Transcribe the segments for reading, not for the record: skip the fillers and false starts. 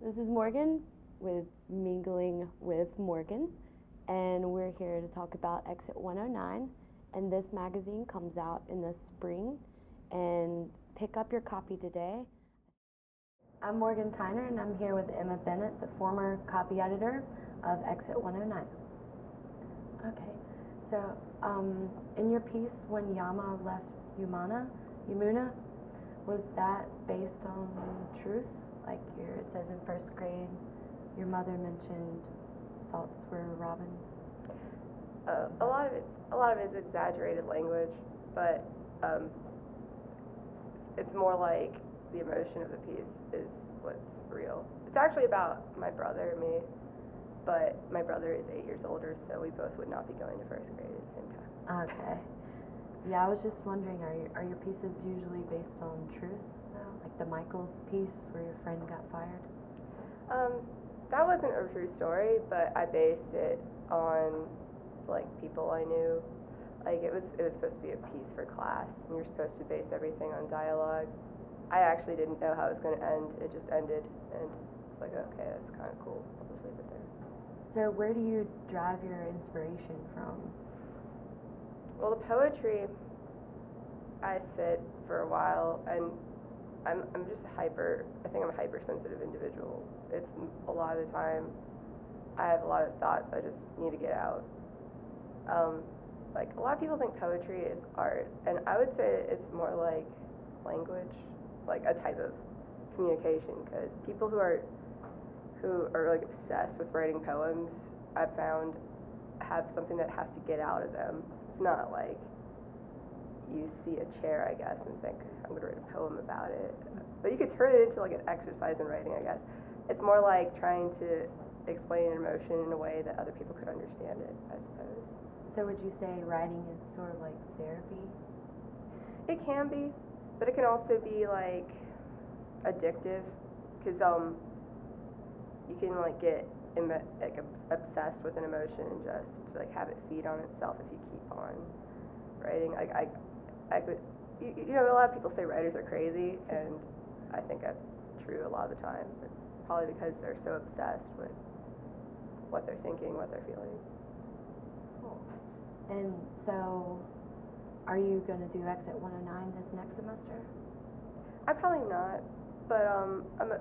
This is Morgan with Mingling with Morgan, and we're here to talk about Exit 109. And this magazine comes out in the spring, and pick up your copy today. I'm Morgan Tyner, and I'm here with Emma Bennett, the former copy editor of Exit 109. Okay, so in your piece, when Yama left Yumuna, was that based on truth? Like it says in first grade, your mother mentioned thoughts were robins. A lot of it's exaggerated language, but it's more like the emotion of the piece is what's real. It's actually about my brother and me, but my brother is 8 years older, so we both would not be going to first grade at the same time. Okay. Yeah, I was just wondering, are your pieces usually based on truth, though? Like the Michaels piece where your friend got fired? That wasn't a true story, but I based it on like people I knew. Like it was supposed to be a piece for class, and you're supposed to base everything on dialogue. I actually didn't know how it was going to end. It just ended, and it's like, okay, that's kind of cool. I'll just leave it there. So where do you derive your inspiration from? Well, the poetry, I sit for a while, and I'm just I think I'm a hypersensitive individual. It's a lot of the time, I have a lot of thoughts I just need to get out. Like a lot of people think poetry is art, and I would say it's more like language, like a type of communication, because people who are like obsessed with writing poems, I've found, have something that has to get out of them. It's not like you see a chair, I guess, and think, I'm going to write a poem about it. But you could turn it into like an exercise in writing, I guess. It's more like trying to explain an emotion in a way that other people could understand it, I suppose. So would you say writing is sort of like therapy? It can be, but it can also be like addictive, because you can like get obsessed with an emotion and just like have it feed on itself if you keep on writing. I could, you know, a lot of people say writers are crazy, and I think that's true a lot of the time. It's probably because they're so obsessed with what they're thinking, what they're feeling. Cool. And so, are you going to do Exit 109 this next semester? I'm probably not, but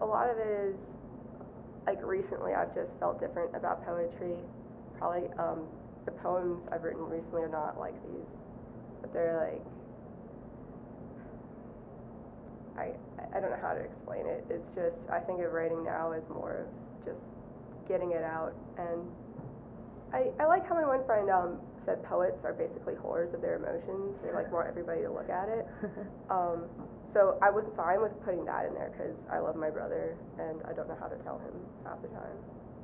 a lot of it is, like recently I've just felt different about poetry. Probably the poems I've written recently are not like these, but they're like, I don't know how to explain it. It's just, I think of writing now as more of just getting it out. And I like how my one friend said poets are basically whores of their emotions. They like want everybody to look at it. So I was fine with putting that in there because I love my brother and I don't know how to tell him half the time.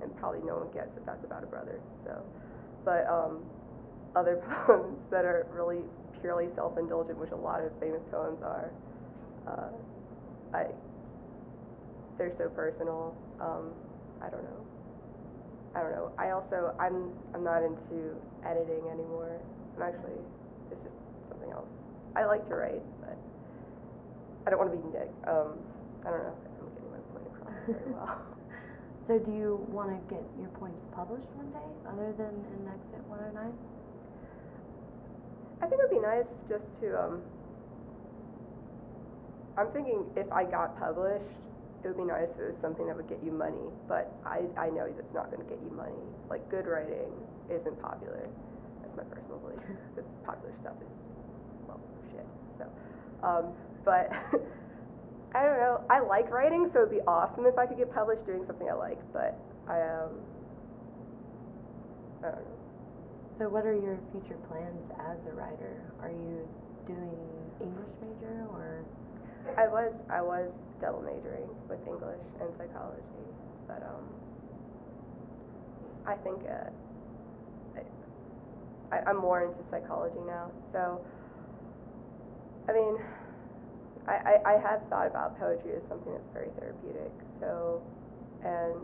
And probably no one gets that that's about a brother. So, but other poems that are really purely self-indulgent, which a lot of famous poems are, they're so personal. I don't know. I'm not into editing anymore. It's just something else. I like to write, but I don't want to be Nick. I don't know if I'm getting my point across very well. So do you want to get your poems published one day, other than in Exit 109? I think it would be nice just to, I'm thinking if I got published, it would be nice if it was something that would get you money, but I know that's not going to get you money. Like, good writing isn't popular. That's my personal belief, because popular stuff is, well, shit. So, but I don't know. I like writing, so it'd be awesome if I could get published doing something I like, but I don't know. So what are your future plans as a writer? Are you doing English major, or? I was double majoring with English and psychology, but I think I'm more into psychology now. So, I mean, I had thought about poetry as something that's very therapeutic. So, and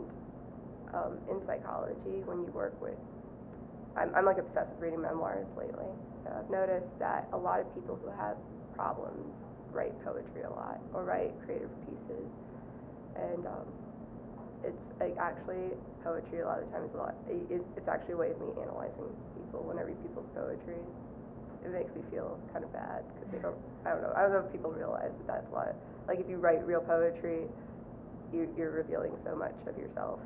in psychology, when you work with, I'm like obsessed with reading memoirs lately. So I've noticed that a lot of people who have problems write poetry a lot, or write creative pieces, and It's like actually poetry a lot of the times it's actually a way of me analyzing people. When I read people's poetry, it makes me feel kind of bad because I don't know if people realize that that's a lot. Like if you write real poetry, you're revealing so much of yourself,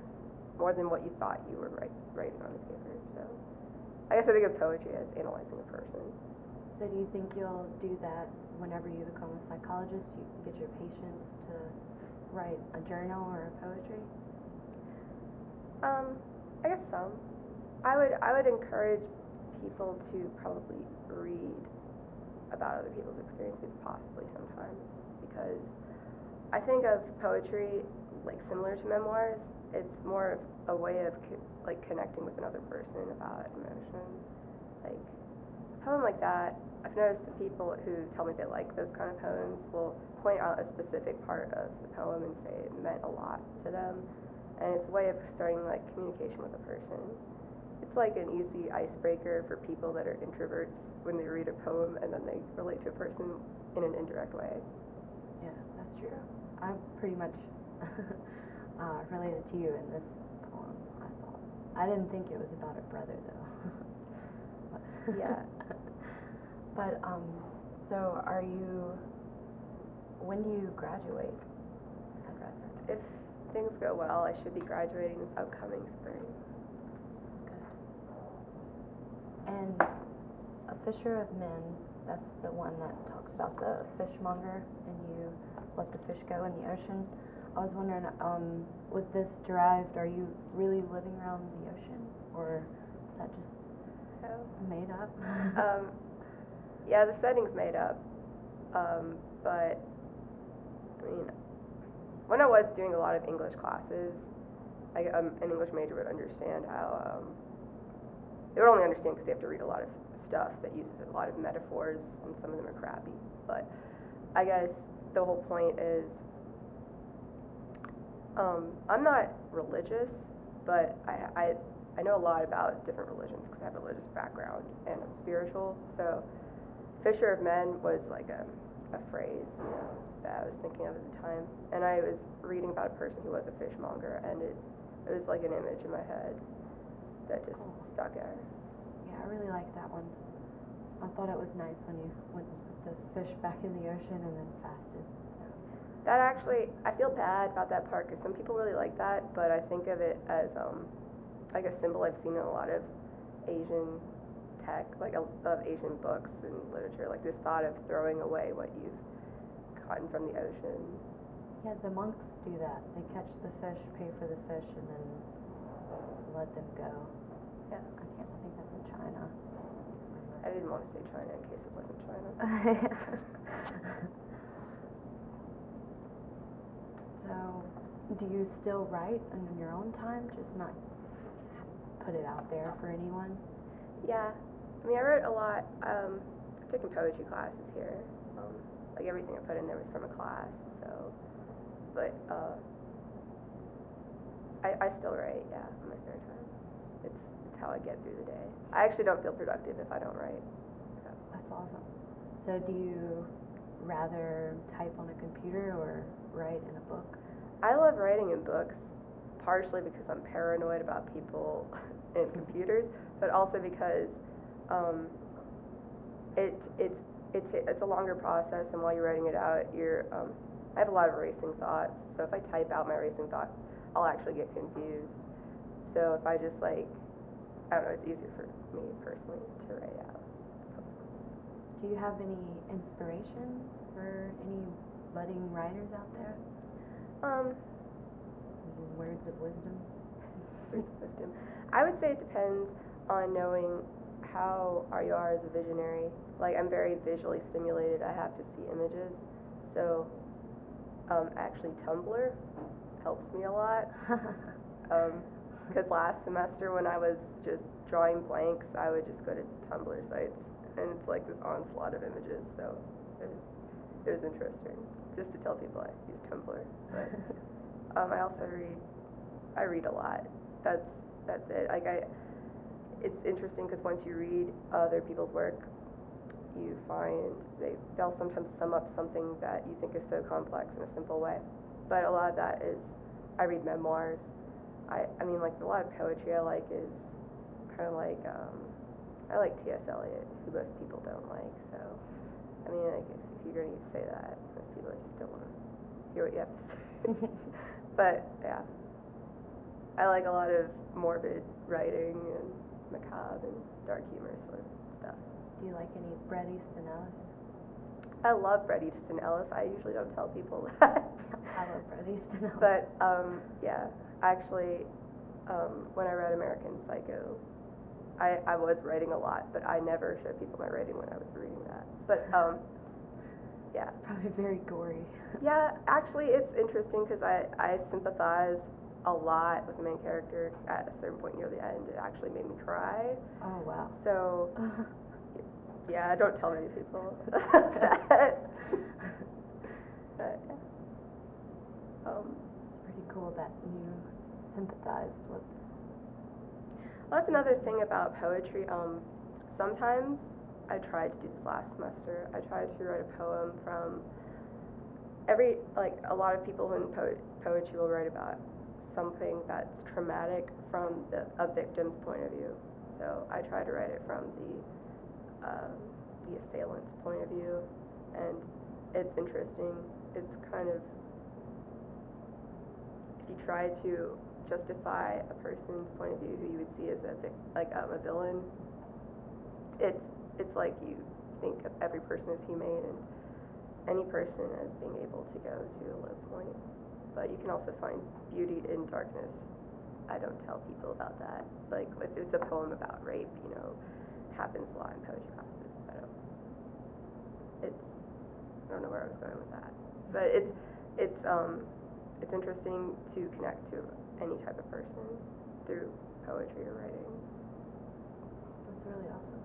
more than what you thought you were writing on the paper. So I guess I think of poetry as analyzing a person. So do you think you'll do that whenever you become a psychologist? You can get your patients to write a journal or a poetry? I guess some. I would encourage people to probably read about other people's experiences, possibly sometimes, because I think of poetry like similar to memoirs. It's more of a way of like connecting with another person about emotion. Like a poem like that, I've noticed the people who tell me they like those kind of poems will point out a specific part of the poem and say it meant a lot to them. And it's a way of starting like communication with a person. It's like an easy icebreaker for people that are introverts when they read a poem and then they relate to a person in an indirect way. Yeah, that's true. I pretty much related to you in this poem, I thought. I didn't think it was about a brother though. Yeah. But so when do you graduate? If things go well, I should be graduating this upcoming spring. That's good. And A Fisher of Men, that's the one that talks about the fishmonger and you let the fish go in the ocean. I was wondering, was this derived, are you really living around the ocean, or is that just made up? Yeah, the setting's made up, but I mean, when I was doing a lot of English classes, an English major would understand how, they would only understand because they have to read a lot of stuff that uses a lot of metaphors, and some of them are crappy, but I guess the whole point is, I'm not religious, but I know a lot about different religions because I have a religious background and I'm spiritual, so Fisher of Men was like a phrase, that I was thinking of at the time, and I was reading about a person who was a fishmonger, and it was like an image in my head that just stuck out. Yeah, I really like that one. I thought it was nice when you went and put the fish back in the ocean and then fasted. That actually, I feel bad about that part because some people really like that, but I think of it as like a symbol I've seen in a lot of Asian tech, like of Asian books and literature, like this thought of throwing away what you've gotten from the ocean. Yeah, the monks do that. They catch the fish, pay for the fish, and then let them go. Yeah. I think that's in China. I didn't want to say China in case it wasn't China. So, do you still write in your own time, just not put it out there for anyone? Yeah. I mean, I wrote a lot. I've taken poetry classes here. Like everything I put in there was from a class, so. But I still write, yeah, in my spare time. It's how I get through the day. I actually don't feel productive if I don't write. So. That's awesome. So do you rather type on a computer or write in a book? I love writing in books, partially because I'm paranoid about people and computers, but also because it's a longer process, and while you're writing it out, I have a lot of racing thoughts, so if I type out my racing thoughts, I'll actually get confused. So if I just I don't know, it's easier for me personally to write out. Do you have any inspiration for any budding writers out there? Any words of wisdom? Words of wisdom. I would say it depends on knowing how you are as a visionary. Like, I'm very visually stimulated. I have to see images. So, actually, Tumblr helps me a lot. Because last semester when I was just drawing blanks, I would just go to Tumblr sites, and it's like this onslaught of images. So, it was interesting. Just to tell people I use Tumblr. But I also read a lot. That's it. It's interesting because once you read other people's work, you find they'll sometimes sum up something that you think is so complex in a simple way. But a lot of that is I read memoirs. I mean, like, a lot of poetry I like is kind of like, I like T.S. Eliot, who most people don't like, so, I mean, like, if you're going to say that, most people just don't want to hear what you have to say. But, yeah. I like a lot of morbid writing and macabre and dark humor sort of stuff. Do you like any Bret Easton Ellis? I love Bret Easton Ellis. I usually don't tell people that. I love Bret Easton Ellis. But, yeah, actually, when I read American Psycho, I was writing a lot, but I never showed people my writing when I was reading that. But, yeah. Probably very gory. Yeah, actually, it's interesting because I sympathize a lot with the main character. At a certain point near the end, it actually made me cry. Oh, wow. So, yeah, I don't tell many people that. But, yeah. It's pretty cool that you sympathized with. Well, that's another thing about poetry. Sometimes I tried to do this last semester. I tried to write a poem from a lot of people in poetry will write about something that's traumatic from a victim's point of view. So I tried to write it from the assailant's point of view, and it's interesting. It's kind of, if you try to justify a person's point of view who you would see as a villain, it's like you think of every person as humane and any person as being able to go to a low point. But you can also find beauty in darkness. I don't tell people about that. Like, if it's a poem about rape, happens a lot in poetry classes. I don't know where I was going with that. But it's interesting to connect to any type of person through poetry or writing. That's really awesome.